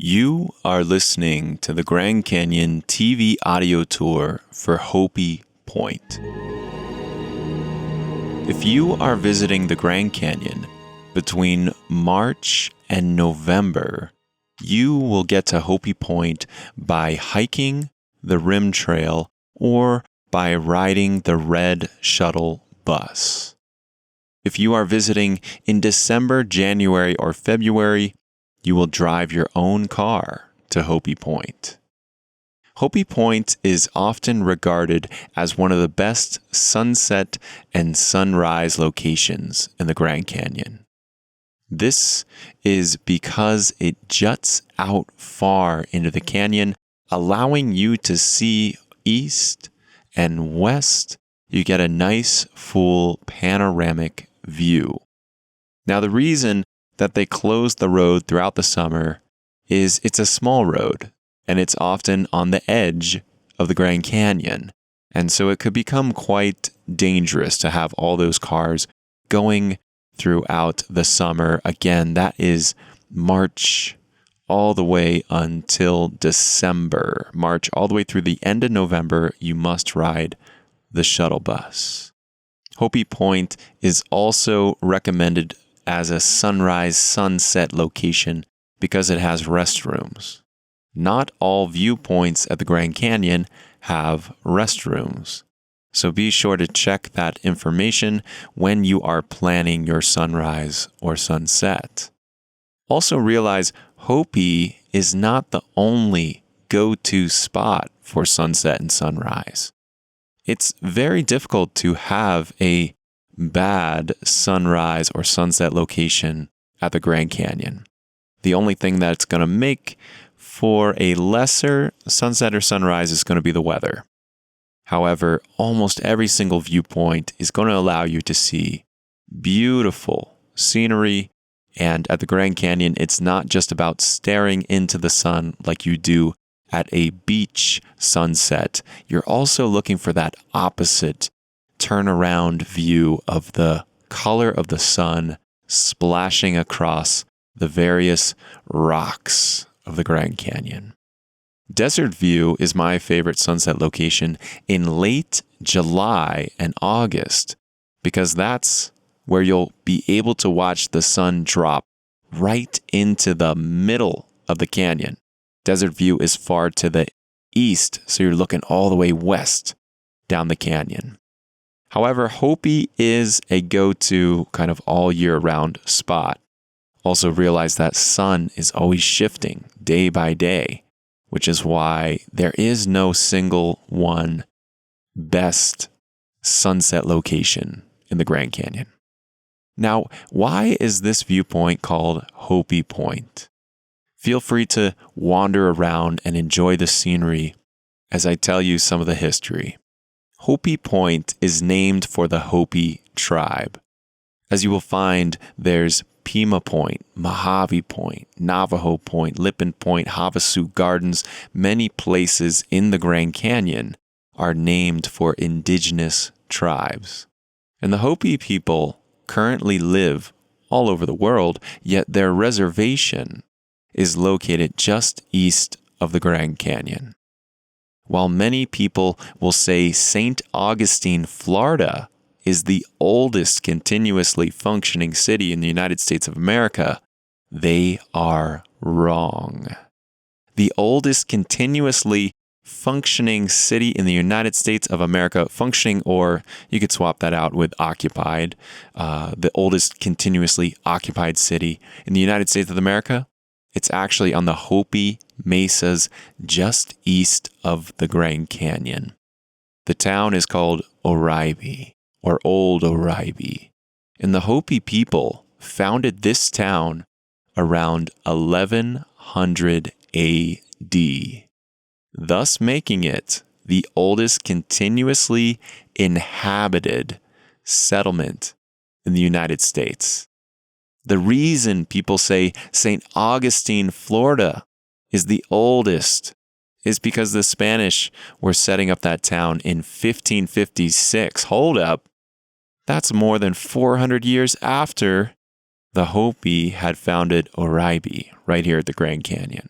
You are listening to the Grand Canyon TV audio tour for Hopi Point. If you are visiting the Grand Canyon between March and November, you will get to Hopi Point by hiking the Rim Trail or by riding the Red Shuttle bus. If you are visiting in December, January, or February, you will drive your own car to Hopi Point. Hopi Point is often regarded as one of the best sunset and sunrise locations in the Grand Canyon. This is because it juts out far into the canyon, allowing you to see east and west. You get a nice, full panoramic view. Now, the reason that they close the road throughout the summer is it's a small road, and it's often on the edge of the Grand Canyon. And so it could become quite dangerous to have all those cars going throughout the summer. Again, that is March all the way until December. March all the way through the end of November, you must ride the shuttle bus. Hopi Point is also recommended as a sunrise sunset location because it has restrooms. Not all viewpoints at the Grand Canyon have restrooms, so be sure to check that information when you are planning your sunrise or sunset. Also realize Hopi is not the only go-to spot for sunset and sunrise. It's very difficult to have a bad sunrise or sunset location at the Grand Canyon. The only thing that's going to make for a lesser sunset or sunrise is going to be the weather. However, almost every single viewpoint is going to allow you to see beautiful scenery. And at the Grand Canyon, it's not just about staring into the sun like you do at a beach sunset. You're also looking for that opposite turnaround view of the color of the sun splashing across the various rocks of the Grand Canyon. Desert View is my favorite sunset location in late July and August because that's where you'll be able to watch the sun drop right into the middle of the canyon. Desert View is far to the east, so you're looking all the way west down the canyon. However, Hopi is a go-to kind of all year round spot. Also realize that sun is always shifting day by day, which is why there is no single one best sunset location in the Grand Canyon. Now, why is this viewpoint called Hopi Point? Feel free to wander around and enjoy the scenery as I tell you some of the history. Hopi Point is named for the Hopi tribe. As you will find, there's Pima Point, Mojave Point, Navajo Point, Lippin Point, Havasu Gardens. Many places in the Grand Canyon are named for indigenous tribes. And the Hopi people currently live all over the world, yet their reservation is located just east of the Grand Canyon. While many people will say St. Augustine, Florida, is the oldest continuously functioning city in the United States of America, they are wrong. The oldest continuously functioning city in the United States of America, functioning, or you could swap that out with occupied, the oldest continuously occupied city in the United States of America, it's actually on the Hopi Mesas just east of the Grand Canyon. The town is called Oribe, or Old Oribe, and the Hopi people founded this town around 1100 AD, thus making it the oldest continuously inhabited settlement in the United States. The reason people say St. Augustine, Florida is the oldest is because the Spanish were setting up that town in 1556. Hold up. That's more than 400 years after the Hopi had founded Oribe right here at the Grand Canyon.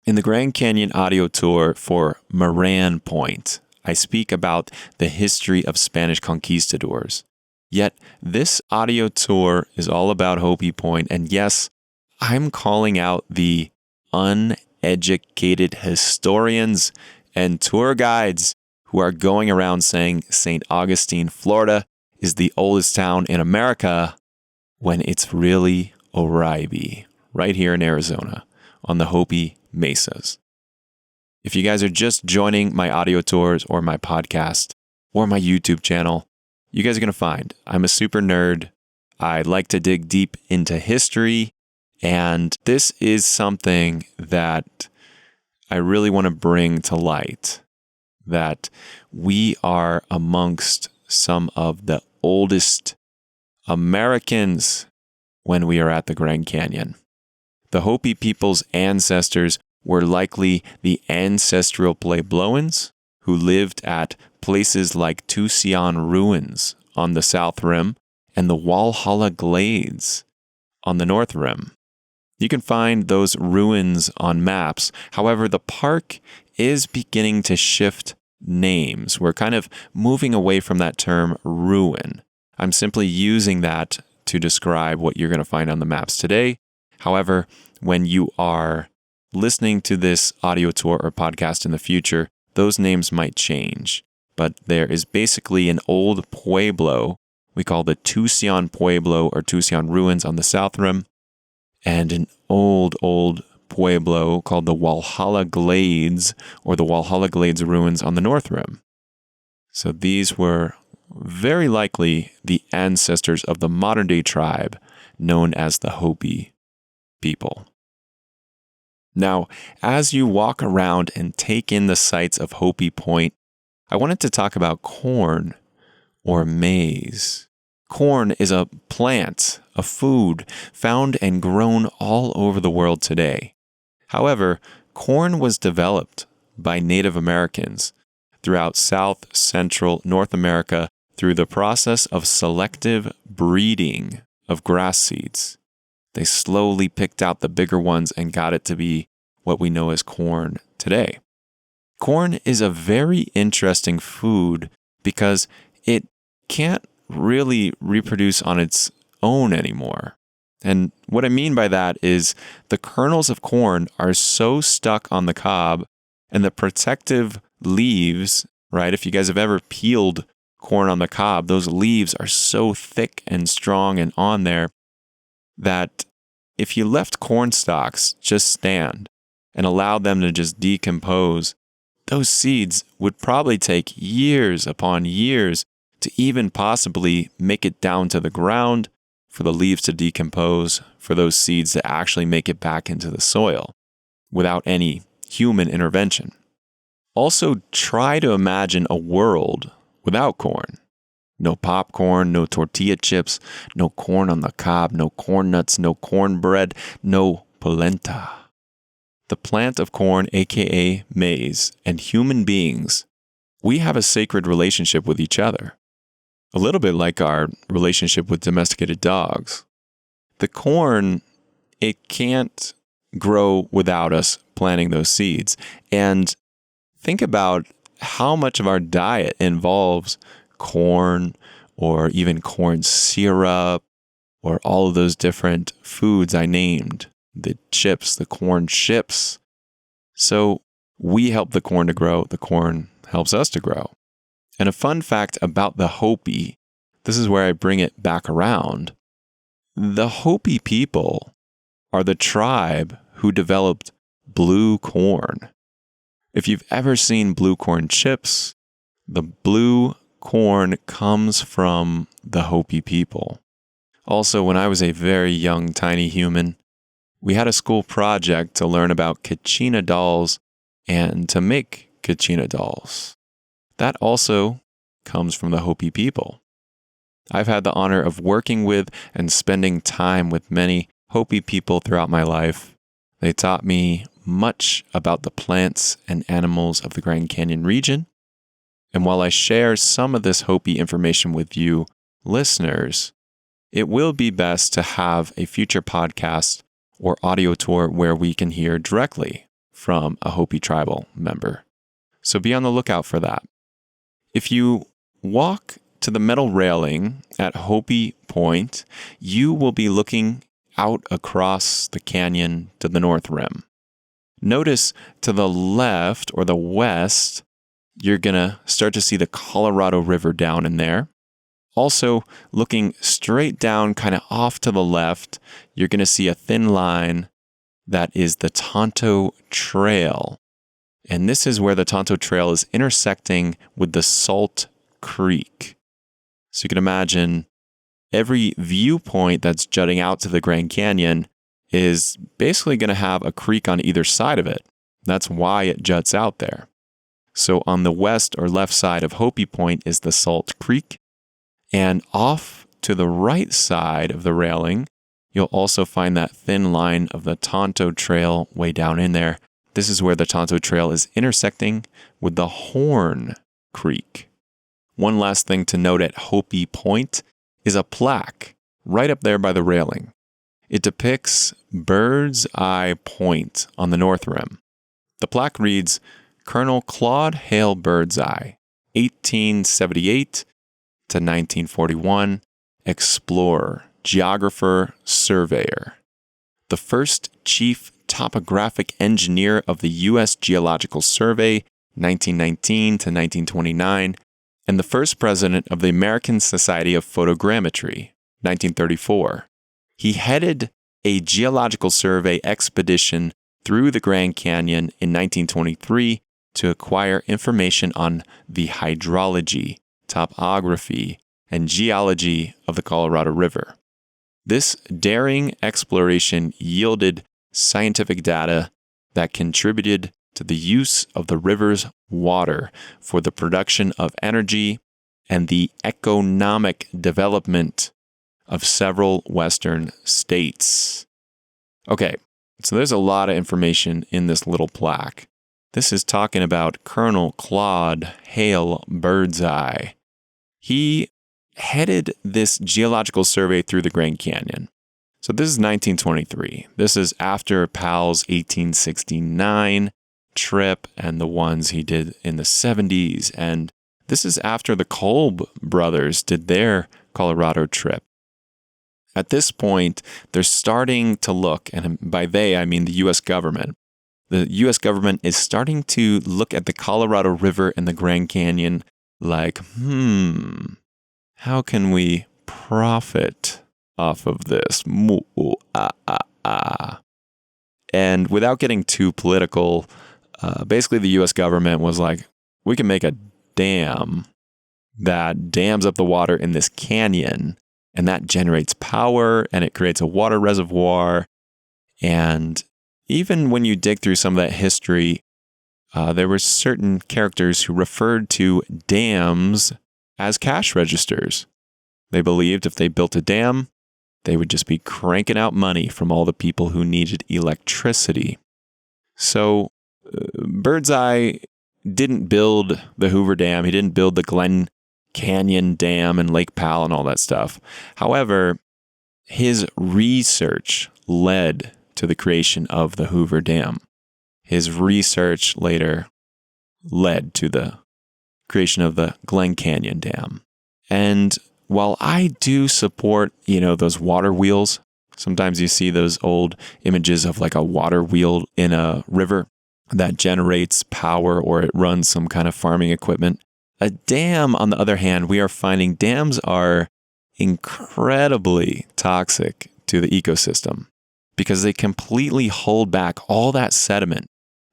In the Grand Canyon audio tour for Moran Point, I speak about the history of Spanish conquistadors. Yet, this audio tour is all about Hopi Point, and yes, I'm calling out the uneducated historians and tour guides who are going around saying St. Augustine, Florida is the oldest town in America when it's really Oribe, right here in Arizona, on the Hopi Mesas. If you guys are just joining my audio tours or my podcast or my YouTube channel, you guys are going to find I'm a super nerd. I like to dig deep into history, and this is something that I really want to bring to light, that we are amongst some of the oldest Americans when we are at the Grand Canyon. The Hopi people's ancestors were likely the ancestral Puebloans who lived at places like Tusayan Ruins on the south rim and the Walhalla Glades on the north rim. You can find those ruins on maps. However, the park is beginning to shift names. We're kind of moving away from that term ruin. I'm simply using that to describe what you're going to find on the maps today. However, when you are listening to this audio tour or podcast in the future, those names might change. But there is basically an old pueblo we call the Tusayan Pueblo or Tusayan Ruins on the south rim, and an old pueblo called the Walhalla Glades or the Walhalla Glades Ruins on the north rim. So these were very likely the ancestors of the modern-day tribe known as the Hopi people. Now, as you walk around and take in the sights of Hopi Point, I wanted to talk about corn or maize. Corn is a plant, a food found and grown all over the world today. However, corn was developed by Native Americans throughout South, Central, North America through the process of selective breeding of grass seeds. They slowly picked out the bigger ones and got it to be what we know as corn today. Corn is a very interesting food because it can't really reproduce on its own anymore. And what I mean by that is the kernels of corn are so stuck on the cob, and the protective leaves, right? If you guys have ever peeled corn on the cob, those leaves are so thick and strong and on there that if you left corn stalks just stand and allowed them to just decompose, those seeds would probably take years upon years to even possibly make it down to the ground, for the leaves to decompose, for those seeds to actually make it back into the soil without any human intervention. Also, try to imagine a world without corn. No popcorn, no tortilla chips, no corn on the cob, no corn nuts, no cornbread, no polenta. The plant of corn, aka maize, and human beings, we have a sacred relationship with each other. A little bit like our relationship with domesticated dogs. The corn, it can't grow without us planting those seeds. And think about how much of our diet involves corn or even corn syrup or all of those different foods I named, the chips, the corn chips. So we help the corn to grow, the corn helps us to grow. And a fun fact about the Hopi, this is where I bring it back around. The Hopi people are the tribe who developed blue corn. If you've ever seen blue corn chips, the blue corn comes from the Hopi people. Also, when I was a very young, tiny human, we had a school project to learn about Kachina dolls and to make Kachina dolls. That also comes from the Hopi people. I've had the honor of working with and spending time with many Hopi people throughout my life. They taught me much about the plants and animals of the Grand Canyon region. And while I share some of this Hopi information with you listeners, it will be best to have a future podcast or audio tour where we can hear directly from a Hopi tribal member. So be on the lookout for that. If you walk to the metal railing at Hopi Point, you will be looking out across the canyon to the north rim. Notice to the left or the west, you're going to start to see the Colorado River down in there. Also, looking straight down, kind of off to the left, you're going to see a thin line that is the Tonto Trail. And this is where the Tonto Trail is intersecting with the Salt Creek. So you can imagine every viewpoint that's jutting out to the Grand Canyon is basically going to have a creek on either side of it. That's why it juts out there. So on the west or left side of Hopi Point is the Salt Creek. And off to the right side of the railing, you'll also find that thin line of the Tonto Trail way down in there. This is where the Tonto Trail is intersecting with the Horn Creek. One last thing to note at Hopi Point is a plaque right up there by the railing. It depicts Bird's Eye Point on the north rim. The plaque reads, Colonel Claude Hale Birdseye, 1878 to 1941, explorer, geographer, surveyor. The first chief topographic engineer of the U.S. Geological Survey, 1919 to 1929, and the first president of the American Society of Photogrammetry, 1934. He headed a geological survey expedition through the Grand Canyon in 1923 to acquire information on the hydrology, topography, and geology of the Colorado River. This daring exploration yielded scientific data that contributed to the use of the river's water for the production of energy and the economic development of several Western states. Okay, so there's a lot of information in this little plaque. This is talking about Colonel Claude Hale Birdseye. He headed this geological survey through the Grand Canyon. So this is 1923. This is after Powell's 1869 trip and the ones he did in the 70s. And this is after the Kolb brothers did their Colorado trip. At this point, they're starting to look, and by they, I mean the U.S. government. The U.S. government is starting to look at the Colorado River and the Grand Canyon like, how can we profit off of this? And without getting too political, basically the U.S. government was like, we can make a dam that dams up the water in this canyon, and that generates power, and it creates a water reservoir. And even when you dig through some of that history, there were certain characters who referred to dams as cash registers. They believed if they built a dam, they would just be cranking out money from all the people who needed electricity. So Birdseye didn't build the Hoover Dam. He didn't build the Glen Canyon Dam and Lake Powell and all that stuff. However, his research led to the creation of the Hoover Dam. His research later led to the creation of the Glen Canyon Dam. And while I do support, those water wheels, sometimes you see those old images of like a water wheel in a river that generates power or it runs some kind of farming equipment. A dam, on the other hand, we are finding dams are incredibly toxic to the ecosystem because they completely hold back all that sediment.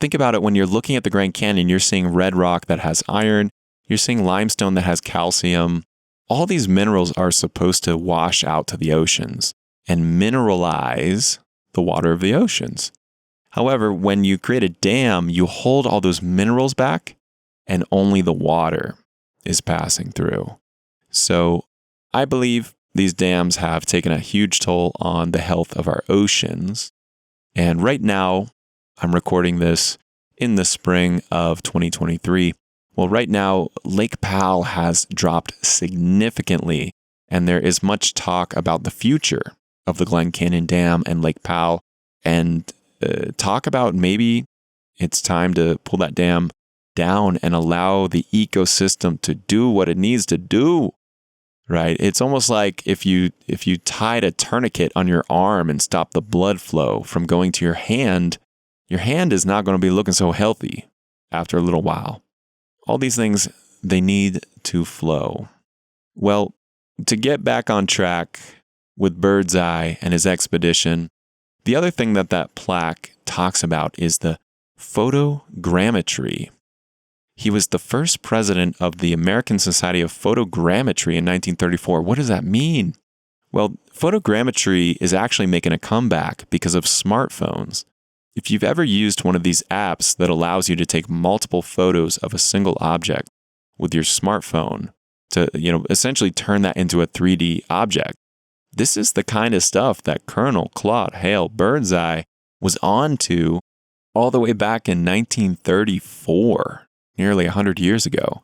Think about it, when you're looking at the Grand Canyon, you're seeing red rock that has iron, you're seeing limestone that has calcium. All these minerals are supposed to wash out to the oceans and mineralize the water of the oceans. However, when you create a dam, you hold all those minerals back and only the water is passing through. So I believe these dams have taken a huge toll on the health of our oceans. And right now, I'm recording this in the spring of 2023. Well, right now, Lake Powell has dropped significantly, and there is much talk about the future of the Glen Canyon Dam and Lake Powell, and talk about maybe It's time to pull that dam down and allow the ecosystem to do what it needs to do, right? It's almost like if you tied a tourniquet on your arm and stopped the blood flow from going to your hand is not going to be looking so healthy after a little while. All these things, they need to flow. Well, to get back on track with Birdseye and his expedition, the other thing that plaque talks about is the photogrammetry. He was the first president of the American Society of Photogrammetry in 1934. What does that mean? Well, photogrammetry is actually making a comeback because of smartphones. If you've ever used one of these apps that allows you to take multiple photos of a single object with your smartphone to, essentially turn that into a 3D object, this is the kind of stuff that Colonel Claude Hale Birdseye was on to all the way back in 1934, nearly 100 years ago.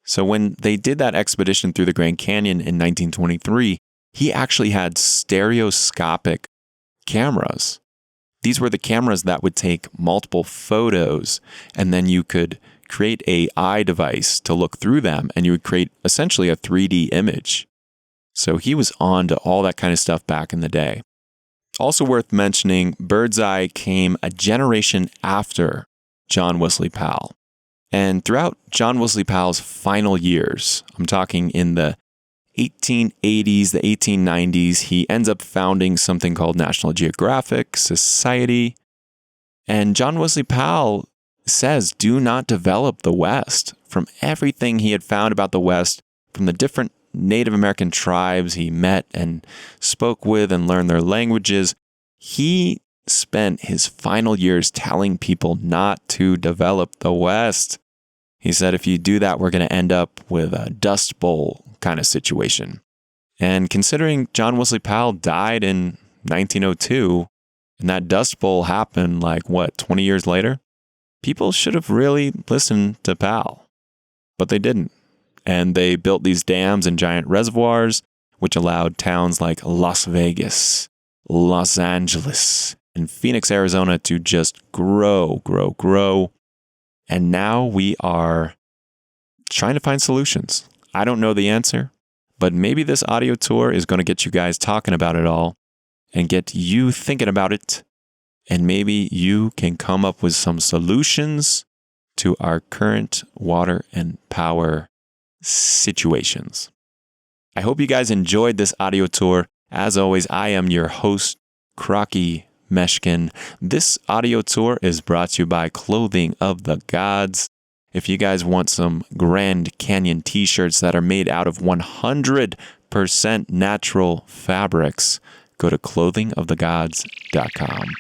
So when they did that expedition through the Grand Canyon in 1923, he actually had stereoscopic cameras. These were the cameras that would take multiple photos, and then you could create an eye device to look through them, and you would create essentially a 3D image. So he was on to all that kind of stuff back in the day. Also worth mentioning, Birdseye came a generation after John Wesley Powell. And throughout John Wesley Powell's final years, I'm talking in the 1880s, the 1890s, he ends up founding something called National Geographic Society. And John Wesley Powell says, do not develop the West. From everything he had found about the West, from the different Native American tribes he met and spoke with and learned their languages, he spent his final years telling people not to develop the West. He said, if you do that, we're going to end up with a Dust Bowl kind of situation. And considering John Wesley Powell died in 1902, and that Dust Bowl happened 20 years later, people should have really listened to Powell. But they didn't. And they built these dams and giant reservoirs, which allowed towns like Las Vegas, Los Angeles, and Phoenix, Arizona to just grow. And now we are trying to find solutions. I don't know the answer, but maybe this audio tour is going to get you guys talking about it all and get you thinking about it. And maybe you can come up with some solutions to our current water and power situations. I hope you guys enjoyed this audio tour. As always, I am your host, Crocky Meshkin. This audio tour is brought to you by Clothing of the Gods. If you guys want some Grand Canyon t-shirts that are made out of 100% natural fabrics, go to clothingofthegods.com.